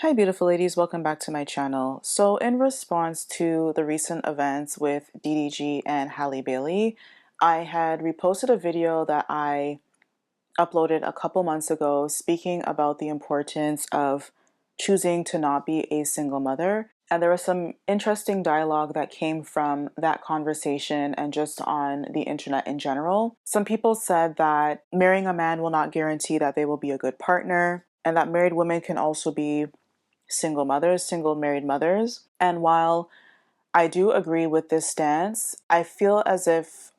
Hi, beautiful ladies. Welcome back to my channel. So, in response to the recent events with DDG and Halle Bailey, I had reposted a video that I uploaded a couple months ago speaking about the importance of choosing to not be a single mother. And there was some interesting dialogue that came from that conversation and just on the internet in general. Some people said that marrying a man will not guarantee that they will be a good partner, and that married women can also be single mothers, single married mothers. And while I do agree with this stance, I feel as if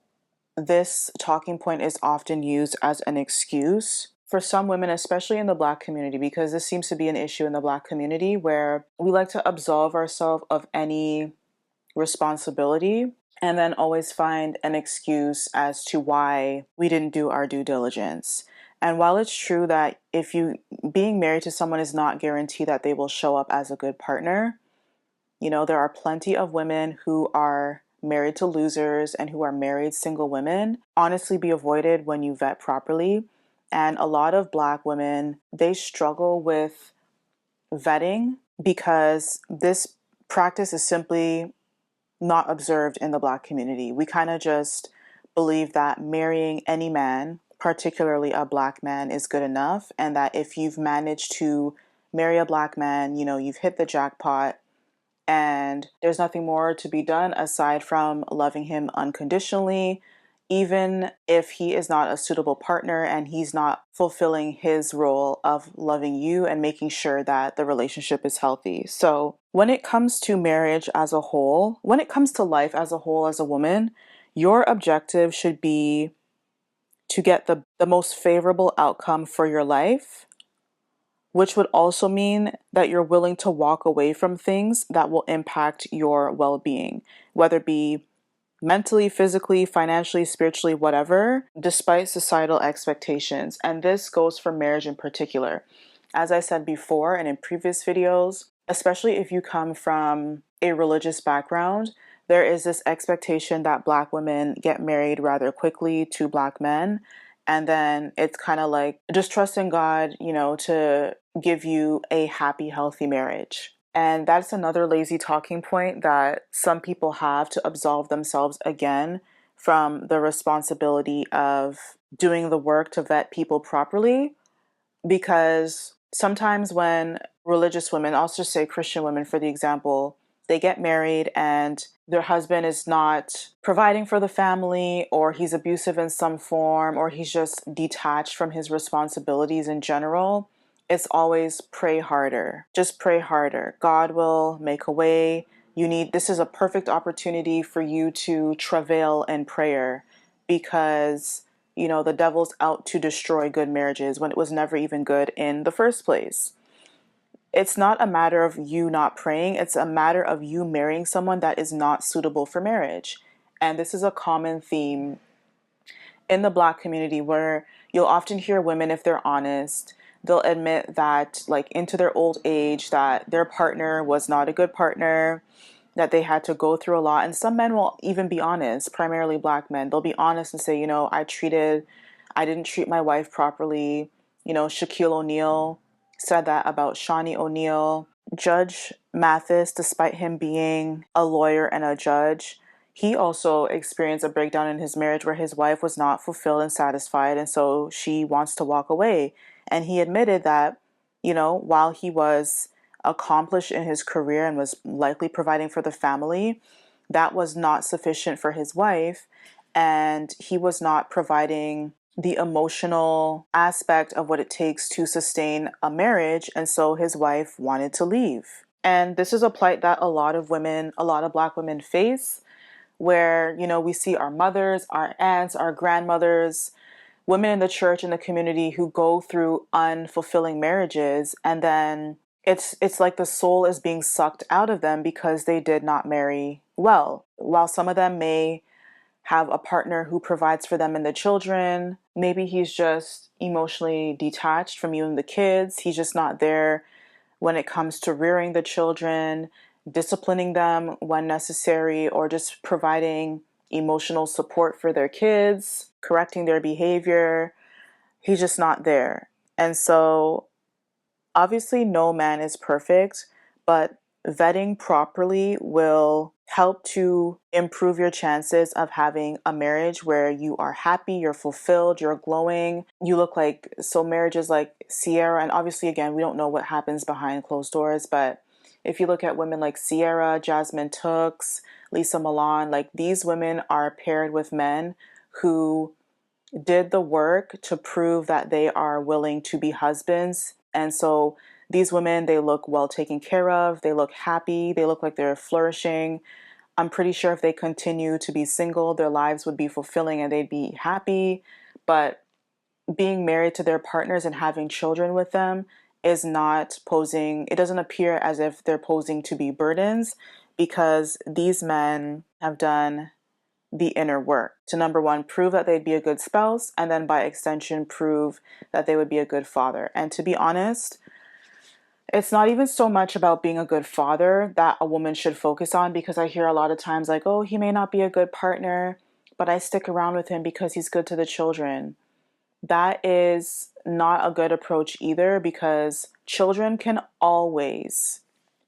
this talking point is often used as an excuse for some women, especially in the Black community, because this seems to be an issue in the Black community where we like to absolve ourselves of any responsibility and then always find an excuse as to why we didn't do our due diligence. And while it's true that if you being married to someone is not guaranteed that they will show up as a good partner, there are plenty of women who are married to losers and who are married single women honestly be avoided when you vet properly. And a lot of Black women, they struggle with vetting because this practice is simply not observed in the Black community. We kind of just believe that marrying any man, particularly a Black man, is good enough, and that if you've managed to marry a Black man, you've hit the jackpot, and there's nothing more to be done aside from loving him unconditionally, even if he is not a suitable partner and he's not fulfilling his role of loving you and making sure that the relationship is healthy. So, when it comes to marriage as a whole, when it comes to life as a whole as a woman, your objective should be to get the most favorable outcome for your life, which would also mean that you're willing to walk away from things that will impact your well being, whether it be mentally, physically, financially, spiritually, whatever, despite societal expectations. And this goes for marriage in particular. As I said before and in previous videos, especially if you come from a religious background, there is this expectation that Black women get married rather quickly to Black men. And then it's kind of like just trust in God, to give you a happy, healthy marriage. And that's another lazy talking point that some people have to absolve themselves again from the responsibility of doing the work to vet people properly. Because sometimes when religious women, I'll just say Christian women for the example, they get married and their husband is not providing for the family, or he's abusive in some form, or he's just detached from his responsibilities in general, it's always pray harder. Just pray harder. God will make a way. This is a perfect opportunity for you to travail in prayer because, the devil's out to destroy good marriages when it was never even good in the first place. It's not a matter of you not praying, it's a matter of you marrying someone that is not suitable for marriage. And this is a common theme in the Black community where you'll often hear women, if they're honest, they'll admit that, like, into their old age, that their partner was not a good partner, that they had to go through a lot. And some men will even be honest, primarily Black men. They'll be honest and say, I didn't treat my wife properly. Shaquille O'Neal said that about Shawnee O'Neal. Judge Mathis, despite him being a lawyer and a judge, he also experienced a breakdown in his marriage where his wife was not fulfilled and satisfied, and so she wants to walk away. And he admitted that, while he was accomplished in his career and was likely providing for the family, that was not sufficient for his wife, and he was not providing the emotional aspect of what it takes to sustain a marriage, and so his wife wanted to leave. And this is a plight that a lot of Black women face, where, we see our mothers, our aunts, our grandmothers, women in the church, in the community who go through unfulfilling marriages, and then it's like the soul is being sucked out of them because they did not marry well. While some of them may have a partner who provides for them and the children, maybe he's just emotionally detached from you and the kids. He's just not there when it comes to rearing the children, disciplining them when necessary, or just providing emotional support for their kids, correcting their behavior. He's just not there. And so Obviously, no man is perfect, but vetting properly will help to improve your chances of having a marriage where you are happy, you're fulfilled, you're glowing, you look like, so marriages like Sierra, and obviously, again, we don't know what happens behind closed doors, but if you look at women like Sierra, Jasmine Tooks, Lisa Milan, like these women are paired with men who did the work to prove that they are willing to be husbands. And so these women, they look well taken care of, they look happy, they look like they're flourishing. I'm pretty sure if they continue to be single, their lives would be fulfilling and they'd be happy. But being married to their partners and having children with them is not posing, it doesn't appear as if they're posing to be burdens, because these men have done the inner work to, number one, prove that they'd be a good spouse, and then by extension prove that they would be a good father. And to be honest, it's not even so much about being a good father that a woman should focus on, because I hear a lot of times like, oh, he may not be a good partner, but I stick around with him because he's good to the children. That is not a good approach either, because children can always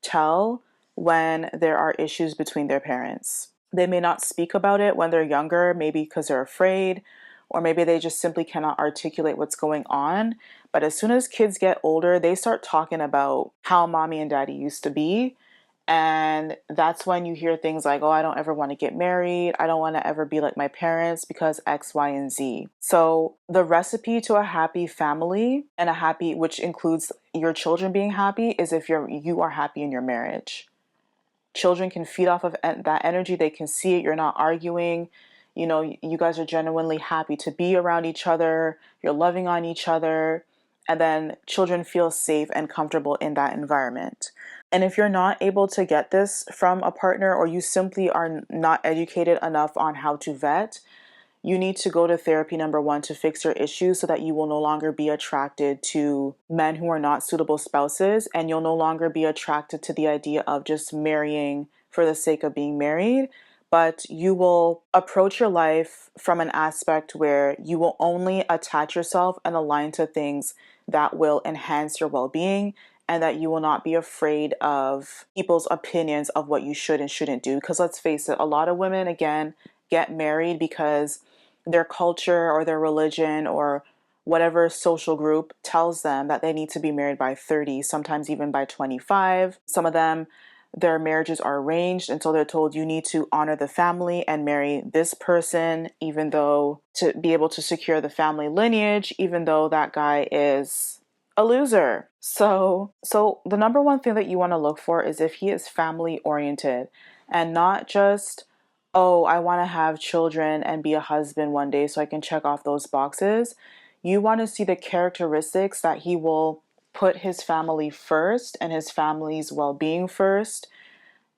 tell when there are issues between their parents. They may not speak about it when they're younger, maybe because they're afraid, or maybe they just simply cannot articulate what's going on. But as soon as kids get older, they start talking about how mommy and daddy used to be. And that's when you hear things like, oh, I don't ever want to get married. I don't want to ever be like my parents because X, Y, and Z. So the recipe to a happy family, and a happy, which includes your children being happy, is if you are happy in your marriage. Children can feed off of that energy. They can see it. You're not arguing. You know, you guys are genuinely happy to be around each other. You're loving on each other. And then children feel safe and comfortable in that environment. And if you're not able to get this from a partner, or you simply are not educated enough on how to vet, you need to go to therapy, number one, to fix your issues so that you will no longer be attracted to men who are not suitable spouses, and you'll no longer be attracted to the idea of just marrying for the sake of being married. But you will approach your life from an aspect where you will only attach yourself and align to things that will enhance your well-being, and that you will not be afraid of people's opinions of what you should and shouldn't do. Because let's face it, a lot of women, again, get married because their culture or their religion or whatever social group tells them that they need to be married by 30, sometimes even by 25. Some of them, their marriages are arranged, and so they're told you need to honor the family and marry this person, even though, to be able to secure the family lineage, even though that guy is a loser. So the number one thing that you want to look for is if he is family oriented, and not just, oh, I want to have children and be a husband one day so I can check off those boxes. You want to see the characteristics that he will put his family first and his family's well-being first,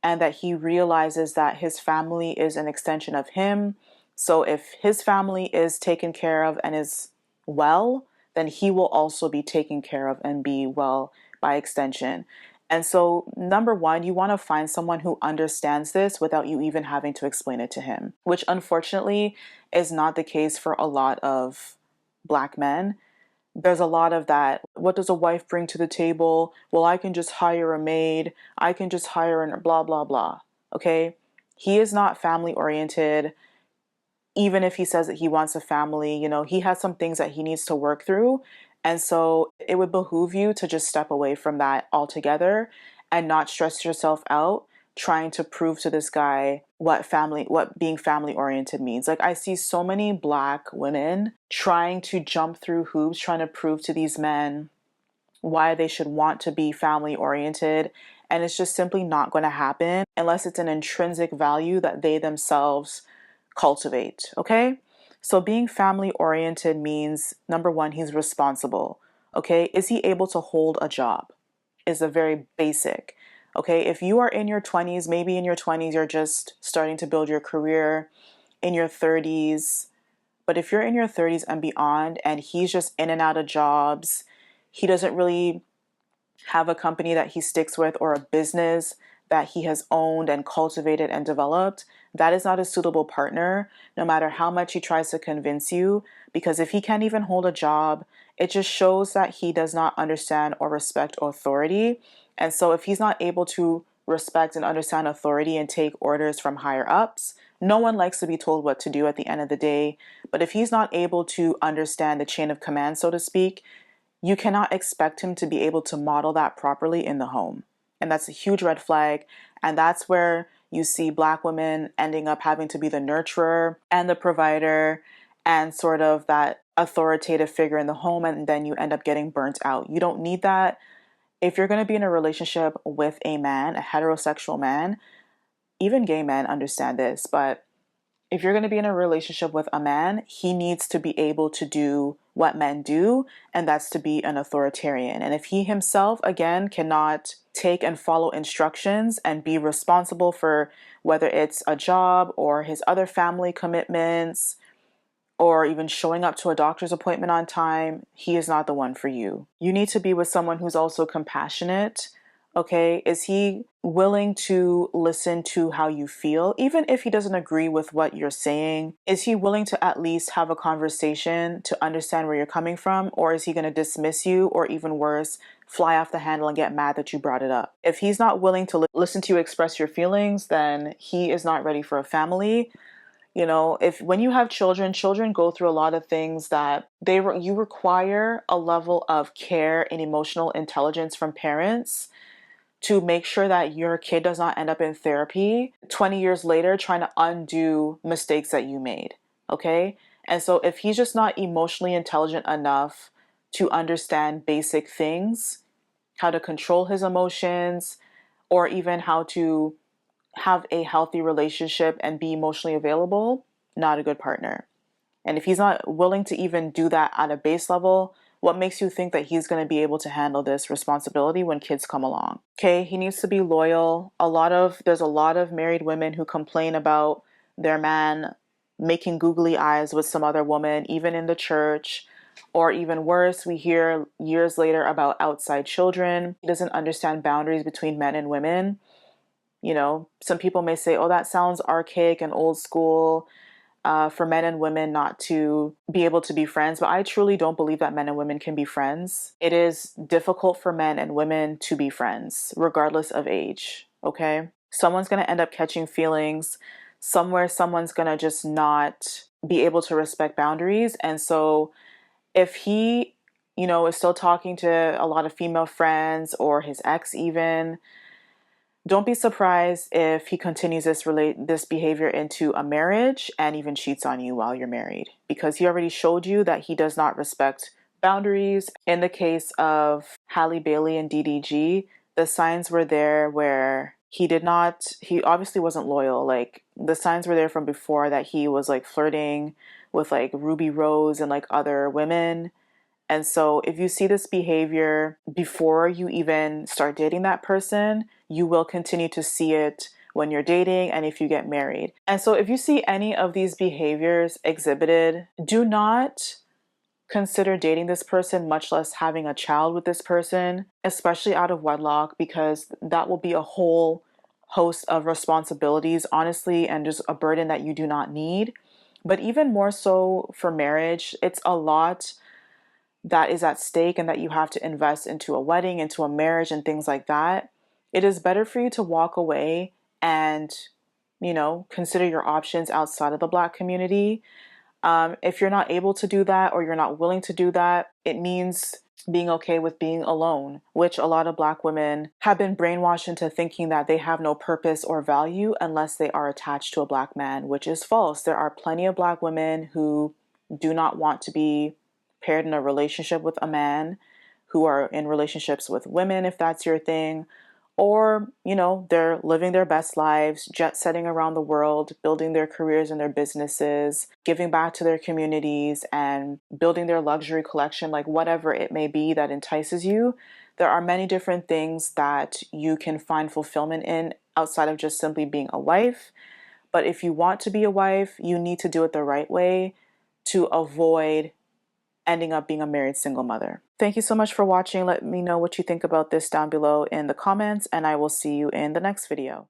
and that he realizes that his family is an extension of him. So if his family is taken care of and is well, then he will also be taken care of and be well by extension. And so, number one, you want to find someone who understands this without you even having to explain it to him, which unfortunately is not the case for a lot of Black men. There's a lot of that. What does a wife bring to the table? Well, I can just hire a maid. I can just hire an blah, blah, blah. Okay? He is not family oriented. Even if he says that he wants a family, you know, he has some things that he needs to work through. And so it would behoove you to just step away from that altogether and not stress yourself out trying to prove to this guy what being family oriented means. Like, I see so many Black women trying to jump through hoops, trying to prove to these men why they should want to be family oriented. And it's just simply not going to happen unless it's an intrinsic value that they themselves cultivate. Okay? So being family oriented means, number one, he's responsible. Okay? Is he able to hold a job? Is a very basic. Okay? If you are in your 20s, maybe in your 20s, you're just starting to build your career, in your 30s. But if you're in your 30s and beyond, and he's just in and out of jobs, he doesn't really have a company that he sticks with or a business that he has owned and cultivated and developed, that is not a suitable partner, no matter how much he tries to convince you. Because if he can't even hold a job, it just shows that he does not understand or respect authority. And so if he's not able to respect and understand authority and take orders from higher ups, no one likes to be told what to do at the end of the day. But if he's not able to understand the chain of command, so to speak, you cannot expect him to be able to model that properly in the home. And that's a huge red flag. And that's where you see Black women ending up having to be the nurturer and the provider and sort of that authoritative figure in the home. And then you end up getting burnt out. You don't need that. If you're going to be in a relationship with a man, a heterosexual man, even gay men understand this, but if you're going to be in a relationship with a man, he needs to be able to do what men do, and that's to be an authoritarian. And if he himself, again, cannot take and follow instructions and be responsible for whether it's a job or his other family commitments, or even showing up to a doctor's appointment on time, he is not the one for you. You need to be with someone who's also compassionate. Okay, is he willing to listen to how you feel? Even if he doesn't agree with what you're saying, is he willing to at least have a conversation to understand where you're coming from? Or is he going to dismiss you, or even worse, fly off the handle and get mad that you brought it up? If he's not willing to listen to you express your feelings, then he is not ready for a family. You know, if when you have children, children go through a lot of things that you require a level of care and emotional intelligence from parents to make sure that your kid does not end up in therapy 20 years later trying to undo mistakes that you made. Okay? And so if he's just not emotionally intelligent enough to understand basic things, how to control his emotions, or even how to have a healthy relationship and be emotionally available, not a good partner. And if he's not willing to even do that at a base level, what makes you think that he's going to be able to handle this responsibility when kids come along? Okay, he needs to be loyal. There's a lot of married women who complain about their man making googly eyes with some other woman, even in the church. Or even worse, we hear years later about outside children. He doesn't understand boundaries between men and women. You know, some people may say, oh, that sounds archaic and old school, for men and women not to be able to be friends. But I truly don't believe that men and women can be friends. It is difficult for men and women to be friends, regardless of age. Okay? Someone's going to end up catching feelings. Somewhere, someone's going to just not be able to respect boundaries. And so if he, is still talking to a lot of female friends or his ex even, don't be surprised if he continues this behavior into a marriage and even cheats on you while you're married, because he already showed you that he does not respect boundaries. In the case of Halle Bailey and DDG, the signs were there where he obviously wasn't loyal. Like, the signs were there from before that he was like flirting with like Ruby Rose and like other women. And so if you see this behavior before you even start dating that person, you will continue to see it when you're dating and if you get married. And so if you see any of these behaviors exhibited, do not consider dating this person, much less having a child with this person, especially out of wedlock, because that will be a whole host of responsibilities, honestly, and just a burden that you do not need. But even more so for marriage, it's a lot that is at stake and that you have to invest into a wedding, into a marriage, and things like that. It is better for you to walk away and, consider your options outside of the Black community. If you're not able to do that, or you're not willing to do that, it means being okay with being alone, which a lot of Black women have been brainwashed into thinking that they have no purpose or value unless they are attached to a Black man, which is false. There are plenty of Black women who do not want to be paired in a relationship with a man, who are in relationships with women, if that's your thing. Or, they're living their best lives, jet setting around the world, building their careers and their businesses, giving back to their communities, and building their luxury collection, like whatever it may be that entices you. There are many different things that you can find fulfillment in outside of just simply being a wife. But if you want to be a wife, you need to do it the right way to avoid ending up being a married single mother. Thank you so much for watching. Let me know what you think about this down below in the comments, and I will see you in the next video.